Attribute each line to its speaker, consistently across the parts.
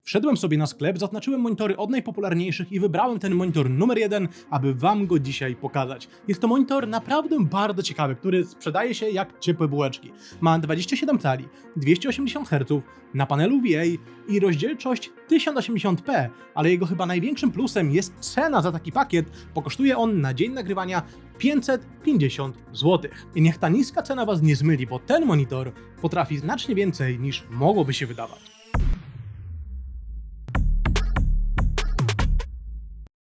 Speaker 1: Wszedłem sobie na sklep, zaznaczyłem monitory od najpopularniejszych i wybrałem ten monitor numer 1, aby wam go dzisiaj pokazać. Jest to monitor naprawdę bardzo ciekawy, który sprzedaje się jak ciepłe bułeczki. Ma 27 cali, 280 Hz, na panelu VA i rozdzielczość 1080p, ale jego chyba największym plusem jest cena za taki pakiet, bo kosztuje on na dzień nagrywania 550 zł. I niech ta niska cena was nie zmyli, bo ten monitor potrafi znacznie więcej niż mogłoby się wydawać.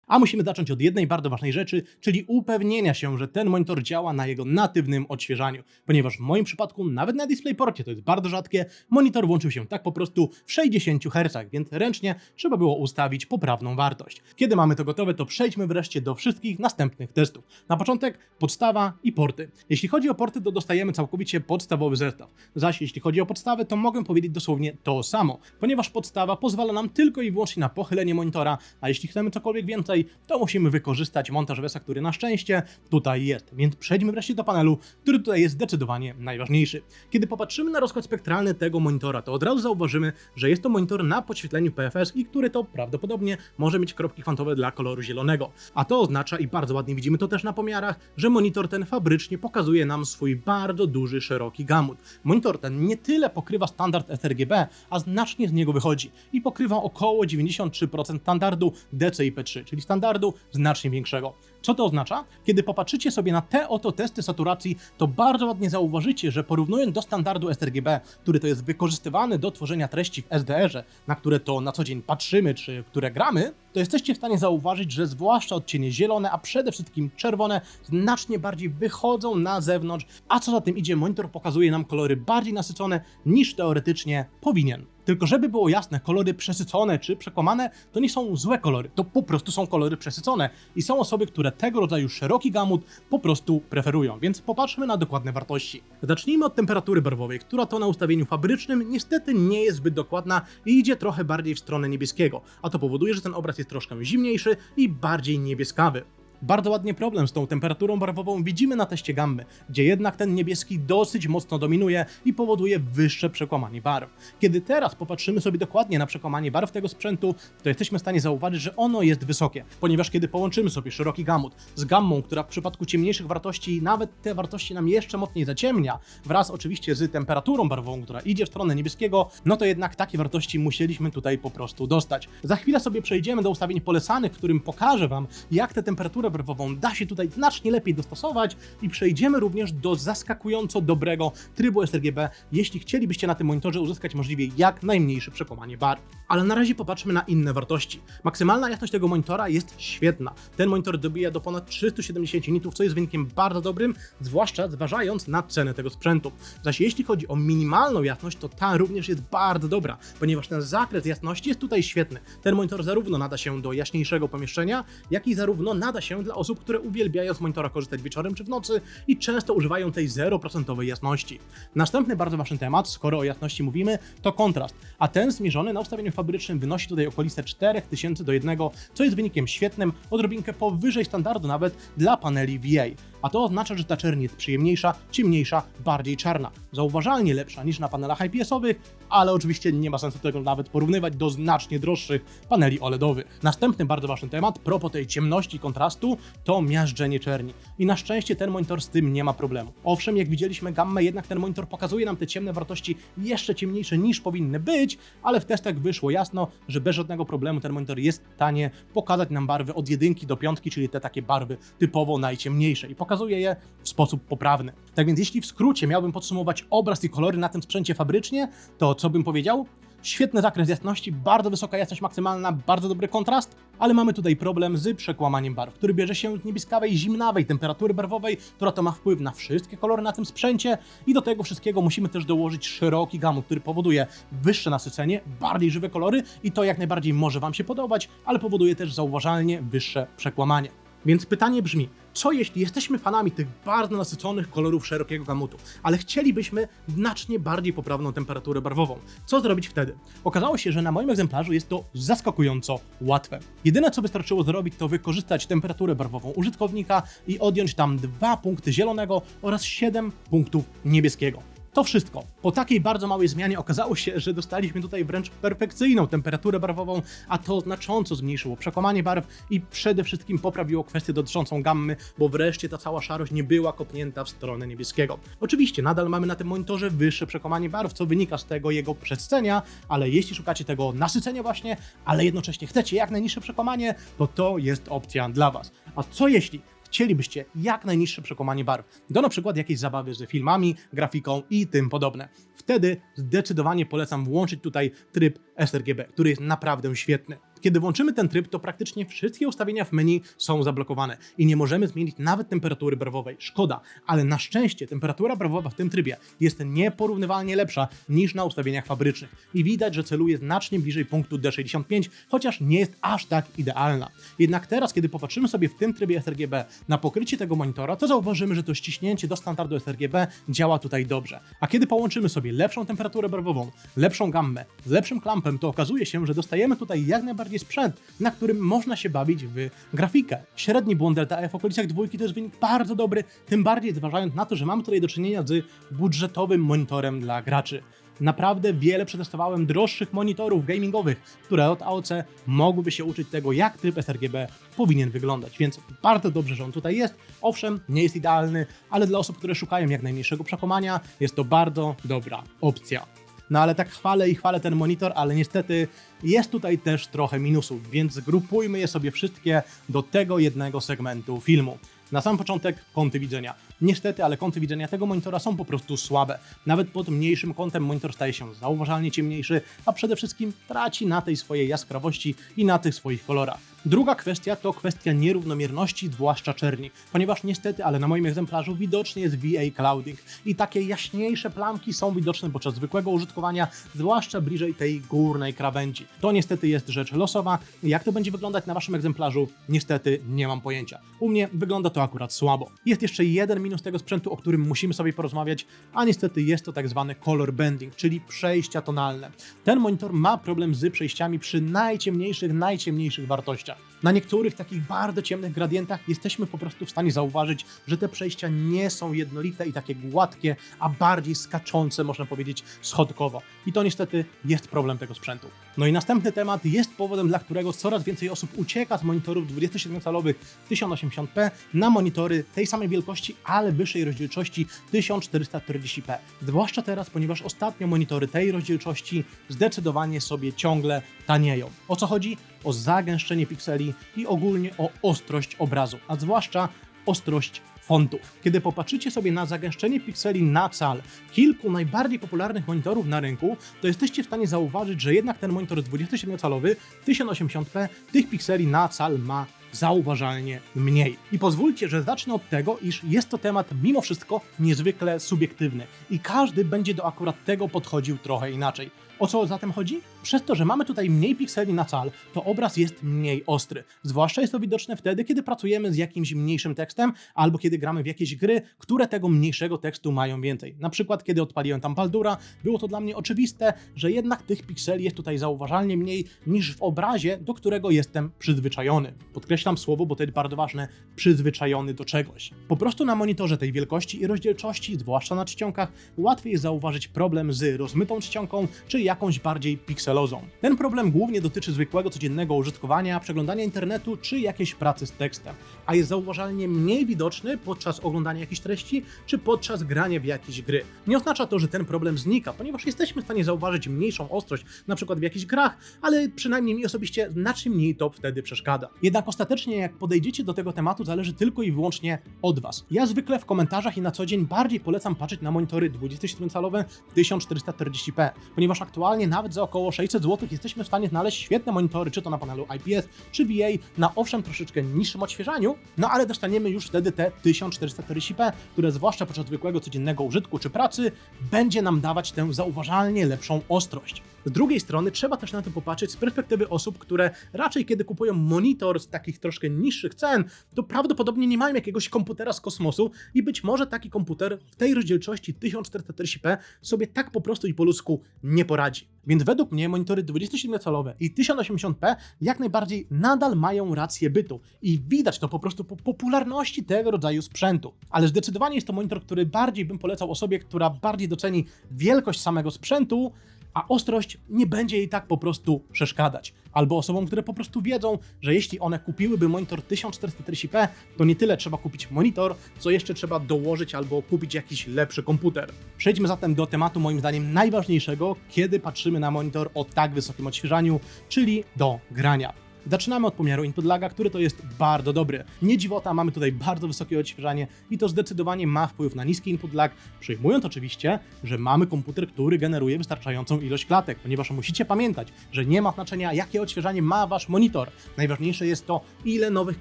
Speaker 1: A musimy zacząć od jednej bardzo ważnej rzeczy, czyli upewnienia się, że ten monitor działa na jego natywnym odświeżaniu. Ponieważ w moim przypadku, nawet na DisplayPorcie, to jest bardzo rzadkie, monitor włączył się tak po prostu w 60 Hz, więc ręcznie trzeba było ustawić poprawną wartość. Kiedy mamy to gotowe, to przejdźmy wreszcie do wszystkich następnych testów. Na początek podstawa i porty. Jeśli chodzi o porty, to dostajemy całkowicie podstawowy zestaw. Zaś jeśli chodzi o podstawę, to mogę powiedzieć dosłownie to samo, ponieważ podstawa pozwala nam tylko i wyłącznie na pochylenie monitora, a jeśli chcemy cokolwiek więcej, to musimy wykorzystać montaż VESA, który na szczęście tutaj jest. Więc przejdźmy wreszcie do panelu, który tutaj jest zdecydowanie najważniejszy. Kiedy popatrzymy na rozkład spektralny tego monitora, to od razu zauważymy, że jest to monitor na podświetleniu PFS i który to prawdopodobnie może mieć kropki kwantowe dla koloru zielonego. A to oznacza, i bardzo ładnie widzimy to też na pomiarach, że monitor ten fabrycznie pokazuje nam swój bardzo duży, szeroki gamut. Monitor ten nie tyle pokrywa standard sRGB, a znacznie z niego wychodzi i pokrywa około 93% standardu DCI-P3, czyli standardu znacznie większego. Co to oznacza? Kiedy popatrzycie sobie na te oto testy saturacji, to bardzo ładnie zauważycie, że porównując do standardu sRGB, który to jest wykorzystywany do tworzenia treści w SDR-ze, na które to na co dzień patrzymy, czy które gramy, to jesteście w stanie zauważyć, że zwłaszcza odcienie zielone, a przede wszystkim czerwone, znacznie bardziej wychodzą na zewnątrz, a co za tym idzie, monitor pokazuje nam kolory bardziej nasycone niż teoretycznie powinien. Tylko żeby było jasne, kolory przesycone czy przekłamane to nie są złe kolory, to po prostu są kolory przesycone i są osoby, które tego rodzaju szeroki gamut po prostu preferują, więc popatrzmy na dokładne wartości. Zacznijmy od temperatury barwowej, która to na ustawieniu fabrycznym niestety nie jest zbyt dokładna i idzie trochę bardziej w stronę niebieskiego, a to powoduje, że ten obraz jest troszkę zimniejszy i bardziej niebieskawy. Bardzo ładnie problem z tą temperaturą barwową widzimy na teście gammy, gdzie jednak ten niebieski dosyć mocno dominuje i powoduje wyższe przekłamanie barw. Kiedy teraz popatrzymy sobie dokładnie na przekłamanie barw tego sprzętu, to jesteśmy w stanie zauważyć, że ono jest wysokie, ponieważ kiedy połączymy sobie szeroki gamut z gammą, która w przypadku ciemniejszych wartości nawet te wartości nam jeszcze mocniej zaciemnia, wraz oczywiście z temperaturą barwową, która idzie w stronę niebieskiego, no to jednak takie wartości musieliśmy tutaj po prostu dostać. Za chwilę sobie przejdziemy do ustawień polecanych, w którym pokażę wam, jak tę temperaturę barwową da się tutaj znacznie lepiej dostosować i przejdziemy również do zaskakująco dobrego trybu sRGB, jeśli chcielibyście na tym monitorze uzyskać możliwie jak najmniejsze przekłamanie barw. Ale na razie popatrzmy na inne wartości. Maksymalna jasność tego monitora jest świetna. Ten monitor dobija do ponad 370 nitów, co jest wynikiem bardzo dobrym, zwłaszcza zważając na cenę tego sprzętu. Zaś jeśli chodzi o minimalną jasność, to ta również jest bardzo dobra, ponieważ ten zakres jasności jest tutaj świetny. Ten monitor zarówno nada się do jaśniejszego pomieszczenia, jak i zarówno nada się dla osób, które uwielbiają z monitora korzystać wieczorem czy w nocy i często używają tej 0% jasności. Następny bardzo ważny temat, skoro o jasności mówimy, to kontrast, a ten zmierzony na ustawieniu fabrycznym wynosi tutaj okolice 4000 do 1, co jest wynikiem świetnym, odrobinkę powyżej standardu nawet dla paneli VA. A to oznacza, że ta czerń jest przyjemniejsza, ciemniejsza, bardziej czarna. Zauważalnie lepsza niż na panelach IPS-owych, ale oczywiście nie ma sensu tego nawet porównywać do znacznie droższych paneli OLED-owych. Następny bardzo ważny temat, propos tej ciemności i kontrastu, to miażdżenie czerni. I na szczęście ten monitor z tym nie ma problemu. Owszem, jak widzieliśmy gammę, jednak ten monitor pokazuje nam te ciemne wartości jeszcze ciemniejsze niż powinny być, ale w testach wyszło jasno, że bez żadnego problemu ten monitor jest w stanie pokazać nam barwy od 1 do 5, czyli te takie barwy typowo najciemniejsze i pokazuje je w sposób poprawny. Tak więc jeśli w skrócie miałbym podsumować obraz i kolory na tym sprzęcie fabrycznie, to co bym powiedział? Świetny zakres jasności, bardzo wysoka jasność maksymalna, bardzo dobry kontrast, ale mamy tutaj problem z przekłamaniem barw, który bierze się z niebieskawej, zimnawej temperatury barwowej, która to ma wpływ na wszystkie kolory na tym sprzęcie i do tego wszystkiego musimy też dołożyć szeroki gamut, który powoduje wyższe nasycenie, bardziej żywe kolory i to jak najbardziej może wam się podobać, ale powoduje też zauważalnie wyższe przekłamanie. Więc pytanie brzmi, co jeśli jesteśmy fanami tych bardzo nasyconych kolorów szerokiego gamutu, ale chcielibyśmy znacznie bardziej poprawną temperaturę barwową? Co zrobić wtedy? Okazało się, że na moim egzemplarzu jest to zaskakująco łatwe. Jedyne co wystarczyło zrobić, to wykorzystać temperaturę barwową użytkownika i odjąć tam 2 punkty zielonego oraz 7 punktów niebieskiego. To wszystko. Po takiej bardzo małej zmianie okazało się, że dostaliśmy tutaj wręcz perfekcyjną temperaturę barwową, a to znacząco zmniejszyło przekłamanie barw i przede wszystkim poprawiło kwestię dotyczącą gammy, bo wreszcie ta cała szarość nie była kopnięta w stronę niebieskiego. Oczywiście nadal mamy na tym monitorze wyższe przekłamanie barw, co wynika z tego jego przedscenia, ale jeśli szukacie tego nasycenia właśnie, ale jednocześnie chcecie jak najniższe przekłamanie, to jest opcja dla Was. A co jeśli chcielibyście jak najniższe przekłamanie barw do na przykład jakiejś zabawy z filmami, grafiką i tym podobne? Wtedy zdecydowanie polecam włączyć tutaj tryb sRGB, który jest naprawdę świetny. Kiedy włączymy ten tryb, to praktycznie wszystkie ustawienia w menu są zablokowane i nie możemy zmienić nawet temperatury barwowej. Szkoda, ale na szczęście temperatura barwowa w tym trybie jest nieporównywalnie lepsza niż na ustawieniach fabrycznych i widać, że celuje znacznie bliżej punktu D65, chociaż nie jest aż tak idealna. Jednak teraz, kiedy popatrzymy sobie w tym trybie sRGB na pokrycie tego monitora, to zauważymy, że to ściśnięcie do standardu sRGB działa tutaj dobrze. A kiedy połączymy sobie lepszą temperaturę barwową, lepszą gammę z lepszym klampem, to okazuje się, że dostajemy tutaj jak najbardziej sprzęt, na którym można się bawić w grafikę. Średni błąd Delta E w okolicach 2 to jest wynik bardzo dobry, tym bardziej zważając na to, że mamy tutaj do czynienia z budżetowym monitorem dla graczy. Naprawdę wiele przetestowałem droższych monitorów gamingowych, które od AOC mogłyby się uczyć tego, jak tryb sRGB powinien wyglądać, więc bardzo dobrze, że on tutaj jest. Owszem, nie jest idealny, ale dla osób, które szukają jak najmniejszego przekłamania, jest to bardzo dobra opcja. No ale tak chwalę ten monitor, ale niestety jest tutaj też trochę minusów, więc zgrupujmy je sobie wszystkie do tego jednego segmentu filmu. Na sam początek kąty widzenia. Niestety, ale kąty widzenia tego monitora są po prostu słabe. Nawet pod mniejszym kątem monitor staje się zauważalnie ciemniejszy, a przede wszystkim traci na tej swojej jaskrawości i na tych swoich kolorach. Druga kwestia to kwestia nierównomierności, zwłaszcza czerni, ponieważ niestety, ale na moim egzemplarzu widocznie jest VA clouding i takie jaśniejsze plamki są widoczne podczas zwykłego użytkowania, zwłaszcza bliżej tej górnej krawędzi. To niestety jest rzecz losowa. Jak to będzie wyglądać na Waszym egzemplarzu? Niestety nie mam pojęcia. U mnie wygląda to akurat słabo. Jest jeszcze jeden minus tego sprzętu, o którym musimy sobie porozmawiać, a niestety jest to tak zwany color bending, czyli przejścia tonalne. Ten monitor ma problem z przejściami przy najciemniejszych wartościach. Na niektórych takich bardzo ciemnych gradientach jesteśmy po prostu w stanie zauważyć, że te przejścia nie są jednolite i takie gładkie, a bardziej skaczące, można powiedzieć, schodkowo. I to niestety jest problem tego sprzętu. No i następny temat jest powodem, dla którego coraz więcej osób ucieka z monitorów 27-calowych 1080p na monitory tej samej wielkości, ale wyższej rozdzielczości 1440p. Zwłaszcza teraz, ponieważ ostatnio monitory tej rozdzielczości zdecydowanie sobie ciągle tanieją. O co chodzi? O zagęszczenie pikseli i ogólnie o ostrość obrazu, a zwłaszcza ostrość fontów. Kiedy popatrzycie sobie na zagęszczenie pikseli na cal kilku najbardziej popularnych monitorów na rynku, to jesteście w stanie zauważyć, że jednak ten monitor 27-calowy 1080p tych pikseli na cal ma zauważalnie mniej. I pozwólcie, że zacznę od tego, iż jest to temat mimo wszystko niezwykle subiektywny i każdy będzie do akurat tego podchodził trochę inaczej. O co zatem chodzi? Przez to, że mamy tutaj mniej pikseli na cal, to obraz jest mniej ostry. Zwłaszcza jest to widoczne wtedy, kiedy pracujemy z jakimś mniejszym tekstem, albo kiedy gramy w jakieś gry, które tego mniejszego tekstu mają więcej. Na przykład, kiedy odpaliłem tam Baldura, było to dla mnie oczywiste, że jednak tych pikseli jest tutaj zauważalnie mniej niż w obrazie, do którego jestem przyzwyczajony. Podkreślam słowo, bo to jest bardzo ważne, przyzwyczajony do czegoś. Po prostu na monitorze tej wielkości i rozdzielczości, zwłaszcza na czcionkach, łatwiej jest zauważyć problem z rozmytą czcionką, czy jakąś bardziej pikselozą. Ten problem głównie dotyczy zwykłego, codziennego użytkowania, przeglądania internetu czy jakiejś pracy z tekstem, a jest zauważalnie mniej widoczny podczas oglądania jakiejś treści czy podczas grania w jakieś gry. Nie oznacza to, że ten problem znika, ponieważ jesteśmy w stanie zauważyć mniejszą ostrość, na przykład w jakichś grach, ale przynajmniej mi osobiście znacznie mniej to wtedy przeszkadza. Jednak ostatecznie jak podejdziecie do tego tematu, zależy tylko i wyłącznie od Was. Ja zwykle w komentarzach i na co dzień bardziej polecam patrzeć na monitory 27-calowe 1440p, ponieważ aktualnie nawet za około 600 zł jesteśmy w stanie znaleźć świetne monitory, czy to na panelu IPS, czy VA, na owszem troszeczkę niższym odświeżaniu, no ale dostaniemy już wtedy te 1440p, które zwłaszcza podczas zwykłego codziennego użytku czy pracy będzie nam dawać tę zauważalnie lepszą ostrość. Z drugiej strony trzeba też na to popatrzeć z perspektywy osób, które raczej kiedy kupują monitor z takich troszkę niższych cen, to prawdopodobnie nie mają jakiegoś komputera z kosmosu i być może taki komputer w tej rozdzielczości 1440p sobie tak po prostu i po ludzku nie poradzi. Więc według mnie monitory 27-calowe i 1080p jak najbardziej nadal mają rację bytu i widać to po prostu po popularności tego rodzaju sprzętu. Ale zdecydowanie jest to monitor, który bardziej bym polecał osobie, która bardziej doceni wielkość samego sprzętu, a ostrość nie będzie jej tak po prostu przeszkadzać. Albo osobom, które po prostu wiedzą, że jeśli one kupiłyby monitor 1440p, to nie tyle trzeba kupić monitor, co jeszcze trzeba dołożyć albo kupić jakiś lepszy komputer. Przejdźmy zatem do tematu moim zdaniem najważniejszego, kiedy patrzymy na monitor o tak wysokim odświeżaniu, czyli do grania. Zaczynamy od pomiaru input laga, który to jest bardzo dobry. Nie dziwota, mamy tutaj bardzo wysokie odświeżanie i to zdecydowanie ma wpływ na niski input lag, przyjmując oczywiście, że mamy komputer, który generuje wystarczającą ilość klatek, ponieważ musicie pamiętać, że nie ma znaczenia, jakie odświeżanie ma wasz monitor. Najważniejsze jest to, ile nowych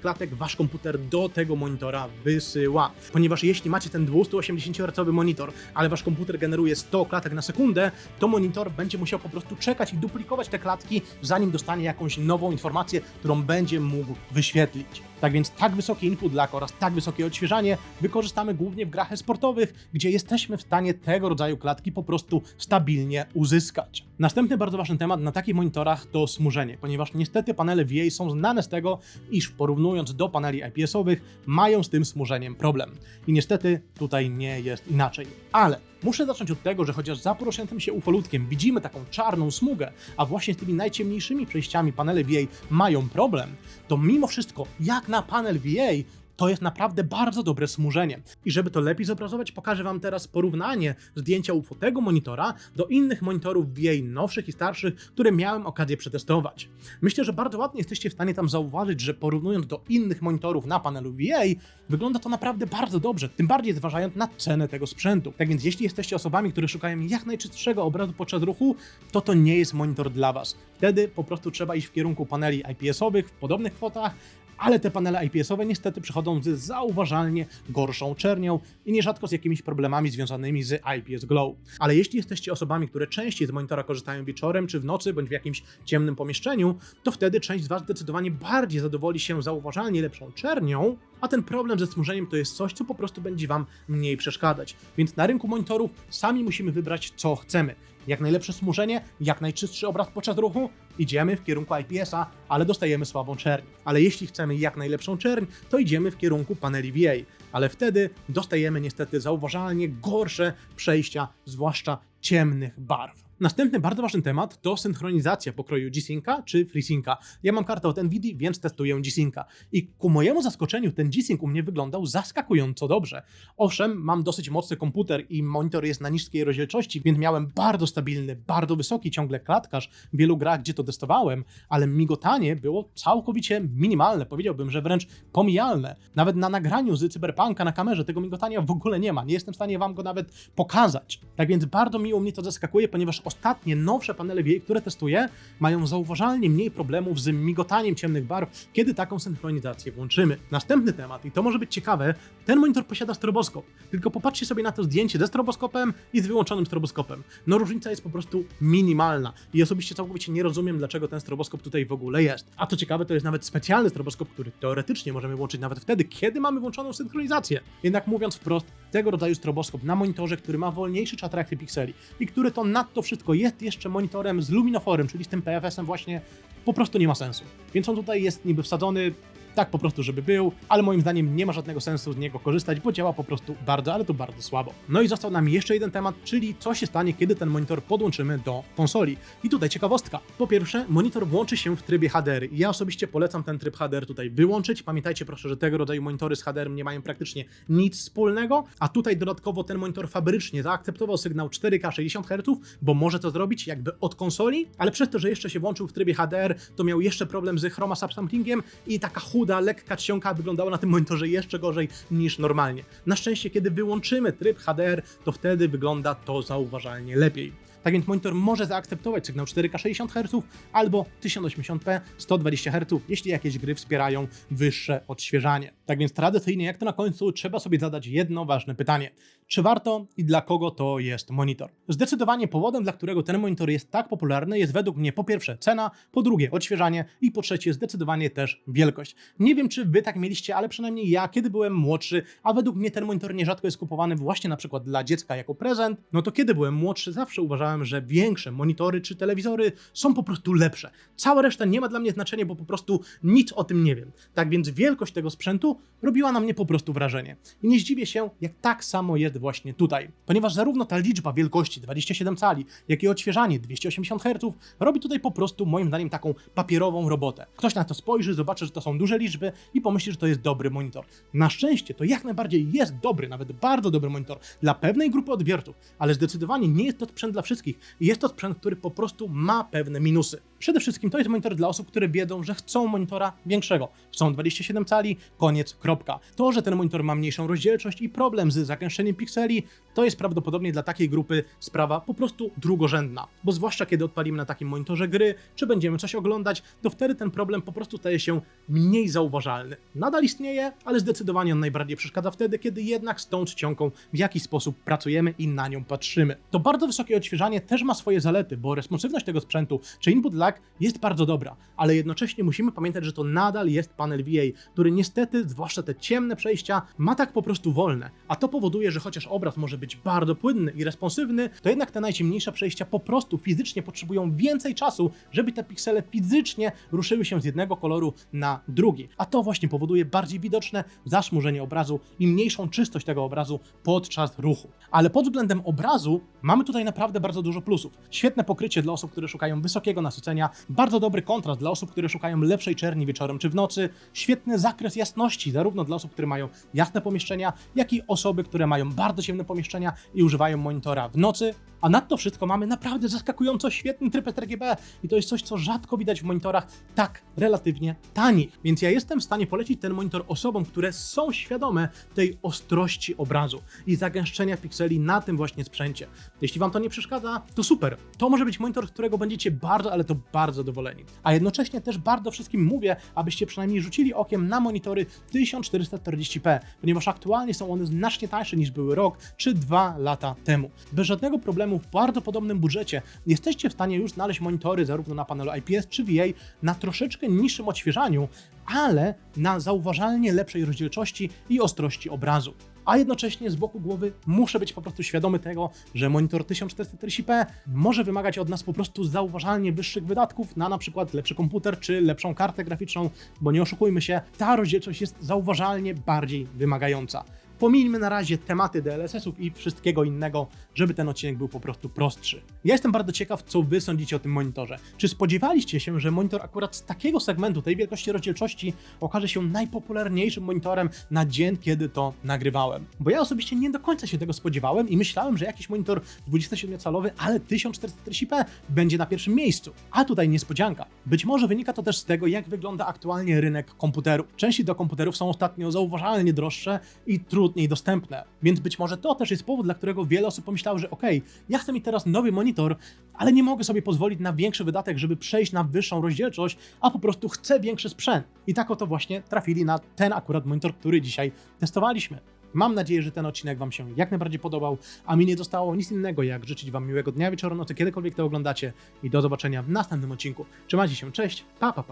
Speaker 1: klatek wasz komputer do tego monitora wysyła. Ponieważ jeśli macie ten 280 Hz monitor, ale wasz komputer generuje 100 klatek na sekundę, to monitor będzie musiał po prostu czekać i duplikować te klatki, zanim dostanie jakąś nową informację, którą będzie mógł wyświetlić. Tak więc tak wysoki input lag oraz tak wysokie odświeżanie wykorzystamy głównie w grach e-sportowych, gdzie jesteśmy w stanie tego rodzaju klatki po prostu stabilnie uzyskać. Następny bardzo ważny temat na takich monitorach to smużenie, ponieważ niestety panele VA są znane z tego, iż porównując do paneli IPS-owych mają z tym smużeniem problem. I niestety tutaj nie jest inaczej. Ale muszę zacząć od tego, że chociaż za poruszającym się ufolutkiem widzimy taką czarną smugę, a właśnie z tymi najciemniejszymi przejściami panele VA mają problem, to mimo wszystko, jak na panel VA, to jest naprawdę bardzo dobre smużenie. I żeby to lepiej zobrazować, pokażę wam teraz porównanie zdjęcia UFO tego monitora do innych monitorów VA nowszych i starszych, które miałem okazję przetestować. Myślę, że bardzo ładnie jesteście w stanie tam zauważyć, że porównując do innych monitorów na panelu VA, wygląda to naprawdę bardzo dobrze, tym bardziej zważając na cenę tego sprzętu. Tak więc jeśli jesteście osobami, które szukają jak najczystszego obrazu podczas ruchu, to nie jest monitor dla was. Wtedy po prostu trzeba iść w kierunku paneli IPS-owych w podobnych kwotach, ale te panele IPS-owe niestety przychodzą z zauważalnie gorszą czernią i nierzadko z jakimiś problemami związanymi z IPS Glow. Ale jeśli jesteście osobami, które częściej z monitora korzystają wieczorem czy w nocy bądź w jakimś ciemnym pomieszczeniu, to wtedy część z was zdecydowanie bardziej zadowoli się zauważalnie lepszą czernią, a ten problem ze smużeniem to jest coś, co po prostu będzie wam mniej przeszkadzać. Więc na rynku monitorów sami musimy wybrać, co chcemy. Jak najlepsze smużenie, jak najczystszy obraz podczas ruchu, idziemy w kierunku IPS-a, ale dostajemy słabą czerń. Ale jeśli chcemy jak najlepszą czerń, to idziemy w kierunku paneli VA, ale wtedy dostajemy niestety zauważalnie gorsze przejścia, zwłaszcza ciemnych barw. Następny bardzo ważny temat to synchronizacja pokroju G-Synca czy FreeSynca. Ja mam kartę od Nvidia, więc testuję G-Synca. I ku mojemu zaskoczeniu ten G-Sync u mnie wyglądał zaskakująco dobrze. Owszem, mam dosyć mocny komputer i monitor jest na niskiej rozdzielczości, więc miałem bardzo stabilny, bardzo wysoki ciągle klatkarz w wielu grach, gdzie to testowałem, ale migotanie było całkowicie minimalne, powiedziałbym, że wręcz pomijalne. Nawet na nagraniu z Cyberpunka na kamerze tego migotania w ogóle nie ma, nie jestem w stanie wam go nawet pokazać. Tak więc bardzo miło mnie to zaskakuje, ponieważ ostatnie, nowsze panele VA, które testuję, mają zauważalnie mniej problemów z migotaniem ciemnych barw, kiedy taką synchronizację włączymy. Następny temat, i to może być ciekawe, ten monitor posiada stroboskop. Tylko popatrzcie sobie na to zdjęcie ze stroboskopem i z wyłączonym stroboskopem. No różnica jest po prostu minimalna i osobiście całkowicie nie rozumiem, dlaczego ten stroboskop tutaj w ogóle jest. A to ciekawe, to jest nawet specjalny stroboskop, który teoretycznie możemy włączyć nawet wtedy, kiedy mamy włączoną synchronizację. Jednak mówiąc wprost, tego rodzaju stroboskop na monitorze, który ma wolniejszy czas reakcji pikseli i który to nadto wszystko jest jeszcze monitorem z luminoforem, czyli z tym PFS-em właśnie, po prostu nie ma sensu. Więc on tutaj jest niby wsadzony tak po prostu, żeby był, ale moim zdaniem nie ma żadnego sensu z niego korzystać, bo działa po prostu bardzo, ale to bardzo słabo. No i został nam jeszcze jeden temat, czyli co się stanie, kiedy ten monitor podłączymy do konsoli. I tutaj ciekawostka. Po pierwsze, monitor włączy się w trybie HDR. Ja osobiście polecam ten tryb HDR tutaj wyłączyć. Pamiętajcie proszę, że tego rodzaju monitory z HDR nie mają praktycznie nic wspólnego, a tutaj dodatkowo ten monitor fabrycznie zaakceptował sygnał 4K 60 Hz, bo może to zrobić jakby od konsoli, ale przez to, że jeszcze się włączył w trybie HDR, to miał jeszcze problem z chroma subsamplingiem i taka chuda, lekka czcionka wyglądała na tym monitorze jeszcze gorzej niż normalnie. Na szczęście, kiedy wyłączymy tryb HDR, to wtedy wygląda to zauważalnie lepiej. Tak więc monitor może zaakceptować sygnał 4K 60 Hz albo 1080p 120 Hz, jeśli jakieś gry wspierają wyższe odświeżanie. Tak więc tradycyjnie, jak to na końcu, trzeba sobie zadać jedno ważne pytanie. Czy warto i dla kogo to jest monitor? Zdecydowanie powodem, dla którego ten monitor jest tak popularny, jest według mnie po pierwsze cena, po drugie odświeżanie i po trzecie zdecydowanie też wielkość. Nie wiem, czy wy tak mieliście, ale przynajmniej ja, kiedy byłem młodszy, a według mnie ten monitor nierzadko jest kupowany właśnie na przykład dla dziecka jako prezent, no to kiedy byłem młodszy, zawsze uważałem, że większe monitory czy telewizory są po prostu lepsze. Cała reszta nie ma dla mnie znaczenia, bo po prostu nic o tym nie wiem. Tak więc wielkość tego sprzętu robiła na mnie po prostu wrażenie. I nie zdziwię się, jak tak samo jest właśnie tutaj. Ponieważ zarówno ta liczba wielkości 27 cali, jak i odświeżanie 280 Hz robi tutaj po prostu moim zdaniem taką papierową robotę. Ktoś na to spojrzy, zobaczy, że to są duże liczby i pomyśli, że to jest dobry monitor. Na szczęście to jak najbardziej jest dobry, nawet bardzo dobry monitor dla pewnej grupy odbiorców, ale zdecydowanie nie jest to sprzęt dla wszystkich. Jest to sprzęt, który po prostu ma pewne minusy. Przede wszystkim to jest monitor dla osób, które wiedzą, że chcą monitora większego. Chcą 27 cali, koniec, kropka. To, że ten monitor ma mniejszą rozdzielczość i problem z zagęszczeniem pikseli, to jest prawdopodobnie dla takiej grupy sprawa po prostu drugorzędna. Bo zwłaszcza kiedy odpalimy na takim monitorze gry, czy będziemy coś oglądać, to wtedy ten problem po prostu staje się mniej zauważalny. Nadal istnieje, ale zdecydowanie on najbardziej przeszkadza wtedy, kiedy jednak z tą czcionką w jakiś sposób pracujemy i na nią patrzymy. To bardzo wysokie odświeżanie też ma swoje zalety, bo responsywność tego sprzętu, czy input lag jest bardzo dobra, ale jednocześnie musimy pamiętać, że to nadal jest panel VA, który niestety, zwłaszcza te ciemne przejścia, ma tak po prostu wolne, a to powoduje, że chociaż obraz może być bardzo płynny i responsywny, to jednak te najciemniejsze przejścia po prostu fizycznie potrzebują więcej czasu, żeby te piksele fizycznie ruszyły się z jednego koloru na drugi, a to właśnie powoduje bardziej widoczne zaszmurzenie obrazu i mniejszą czystość tego obrazu podczas ruchu. Ale pod względem obrazu mamy tutaj naprawdę bardzo dużo plusów. Świetne pokrycie dla osób, które szukają wysokiego nasycenia, bardzo dobry kontrast dla osób, które szukają lepszej czerni wieczorem czy w nocy, świetny zakres jasności zarówno dla osób, które mają jasne pomieszczenia, jak i osoby, które mają bardzo ciemne pomieszczenia i używają monitora w nocy, a nadto wszystko mamy naprawdę zaskakująco świetny tryb sRGB i to jest coś, co rzadko widać w monitorach tak relatywnie tanich. Więc ja jestem w stanie polecić ten monitor osobom, które są świadome tej ostrości obrazu i zagęszczenia pikseli na tym właśnie sprzęcie. Jeśli wam to nie przeszkadza, to super. To może być monitor, z którego będziecie bardzo, ale to bardzo zadowoleni. A jednocześnie też bardzo wszystkim mówię, abyście przynajmniej rzucili okiem na monitory 1440p, ponieważ aktualnie są one znacznie tańsze niż były rok czy 2 lata temu. Bez żadnego problemu w bardzo podobnym budżecie jesteście w stanie już znaleźć monitory zarówno na panelu IPS czy VA na troszeczkę niższym odświeżaniu, ale na zauważalnie lepszej rozdzielczości i ostrości obrazu. A jednocześnie z boku głowy muszę być po prostu świadomy tego, że monitor 1440p może wymagać od nas po prostu zauważalnie wyższych wydatków na przykład lepszy komputer czy lepszą kartę graficzną, bo nie oszukujmy się, ta rozdzielczość jest zauważalnie bardziej wymagająca. Pomijmy na razie tematy DLSS-ów i wszystkiego innego, żeby ten odcinek był po prostu prostszy. Ja jestem bardzo ciekaw, co wy sądzicie o tym monitorze. Czy spodziewaliście się, że monitor akurat z takiego segmentu, tej wielkości rozdzielczości okaże się najpopularniejszym monitorem na dzień, kiedy to nagrywałem? Bo ja osobiście nie do końca się tego spodziewałem i myślałem, że jakiś monitor 27-calowy, ale 1440p będzie na pierwszym miejscu. A tutaj niespodzianka. Być może wynika to też z tego, jak wygląda aktualnie rynek komputerów. Części do komputerów są ostatnio zauważalnie droższe i trudniej dostępne. Więc być może to też jest powód, dla którego wiele osób pomyślało, że okej, ja chcę mieć teraz nowy monitor, ale nie mogę sobie pozwolić na większy wydatek, żeby przejść na wyższą rozdzielczość, a po prostu chcę większy sprzęt. I tak oto właśnie trafili na ten akurat monitor, który dzisiaj testowaliśmy. Mam nadzieję, że ten odcinek wam się jak najbardziej podobał, a mi nie zostało nic innego, jak życzyć wam miłego dnia, wieczoru, nocy, kiedykolwiek to oglądacie i do zobaczenia w następnym odcinku. Trzymajcie się, cześć, pa.